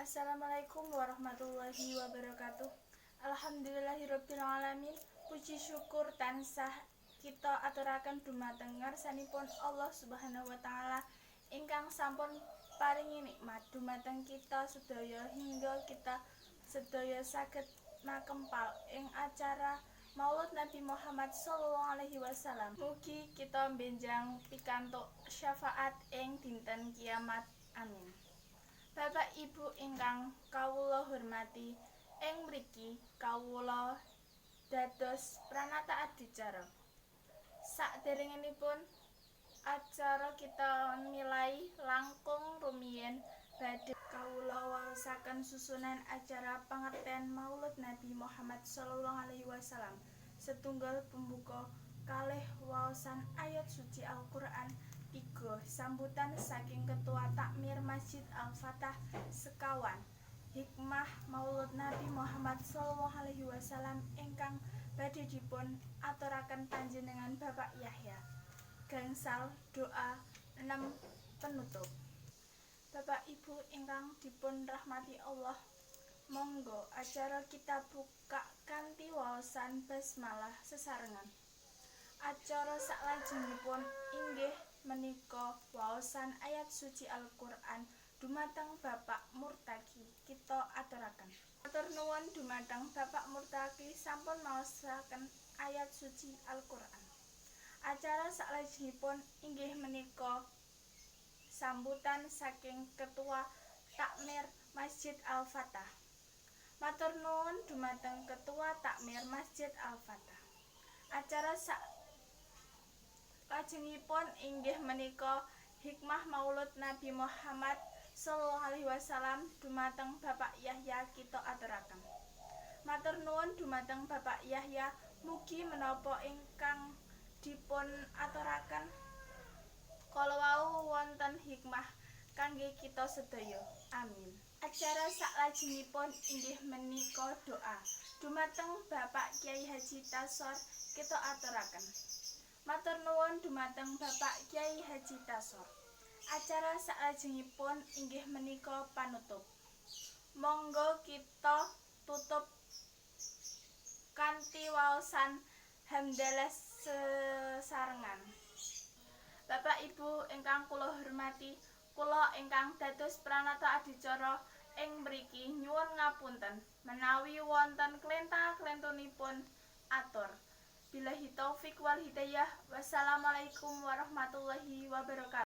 Assalamualaikum warahmatullahi wabarakatuh. Alhamdulillahirabbil alamin. Puji syukur tansah kita aturaken dumateng ngarsanipun Allah Subhanahu wa taala ingkang sampun paringi nikmat dumateng kita sedaya hingga kita sedaya saged makempal ing acara Maulud Nabi Muhammad sallallahu alaihi wasallam. Mugi kita benjang pikantuk syafaat ing dinten kiamat. Amin. Bapak Ibu ingkang kawula hormati, ing mriki kawula dados pranata adicara. Sakderengipun acara kita milai langkung rumiyin badhe kawula waosaken susunan acara pangerten Maulud Nabi Muhammad sallallahu alaihi wasallam. Setunggal pembuka, kalih waosan ayat suci Al-Qur'an, 3 sambutan saking Ketua Takmir Masjid Al-Fatah sekawan hikmah Maulud Nabi Muhammad sallallahu alaihi wasallam ingkang badhe dipun aturaken panjenengan Bapak Yahya. Gangsal doa 6 penutup. Bapak Ibu ingkang dipun rahmati Allah, monggo acara kita buka kanthi waosan basmalah sesarengan. Acara saklajengipun inggih menika waosan ayat suci Al-Qur'an dumateng Bapak Murtaki kita aturaken. Matur nuwun dumateng Bapak Murtaki sampun maosaken ayat suci Al-Qur'an. Acara saklajengipun inggih menika sambutan saking Ketua Takmir Masjid Al-Fatah. Matur nuwun dumateng Ketua Takmir Masjid Al-Fatah. Acara lajengipun inggih menika hikmah Maulud Nabi Muhammad sallallahu alaihi wasallam dumateng Bapak Yahya kita aturaken. Matur nuwun dumateng Bapak Yahya, mugi menapa ingkang dipun aturaken kala wau wonten hikmah kangge kita sedaya. Amin. Acara saklajengipun inggih menika doa dumateng Bapak Kyai Haji Tasor kita aturaken. Matur nuwun dumateng Bapak Kyai Haji Tasor. Acara saklajengipun inggih menika panutup. Monggo kita tutup kanthi waosan hamdalah sesarengan. Bapak Ibu ingkang kula hormati, kula ingkang dados pranata adicara ing mriki nyuwun ngapunten menawi wonten klentah-klentunipun atur. Billahi taufik wal hidayah. Wassalamualaikum warahmatullahi wabarakatuh.